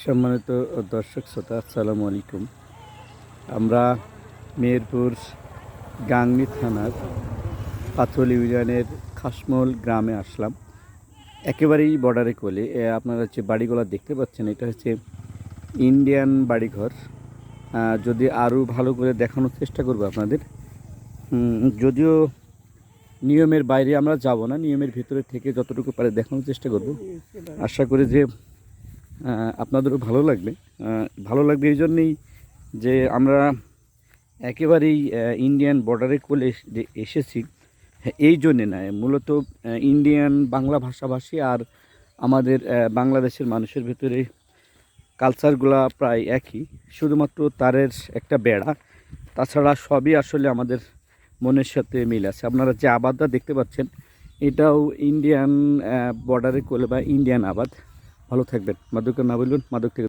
সম্মানিত দর্শক শ্রোতা, আসসালামু আলাইকুম। আমরা মেহেরপুর গাংনী থানার পাথল ইউনিয়নের খাসমল গ্রামে আসলাম। একেবারেই বর্ডারে কোলে। আপনারা যে বাড়িগুলো দেখতে পাচ্ছেন, এটা হচ্ছে ইন্ডিয়ান বাড়িঘর। যদি আরও ভালো করে দেখানোর চেষ্টা করব আপনাদের। যদিও নিয়মের বাইরে আমরা যাব না, নিয়মের ভিতরে থেকে যতটুকু পারে দেখানোর চেষ্টা করব। আশা করি যে আপনাদেরও ভালো লাগবে। ভালো লাগবে এই জন্যেই যে আমরা একেবারেই ইন্ডিয়ান বর্ডারে কোলে এসেছি। এই জন্যে নয়, মূলত ইন্ডিয়ান বাংলা ভাষাভাষী আর আমাদের বাংলাদেশের মানুষের ভিতরে কালচারগুলা প্রায় একই, শুধুমাত্র তারের একটা বেড়া। তাছাড়া সবই আসলে আমাদের মনের সাথে মিল আছে। আপনারা যে আবাদটা দেখতে পাচ্ছেন, এটাও ইন্ডিয়ান বর্ডারে কোলে বা ইন্ডিয়ান আবাদ। ভালো থাকবেন। মাদকের না বলবেন, মাদক থেকে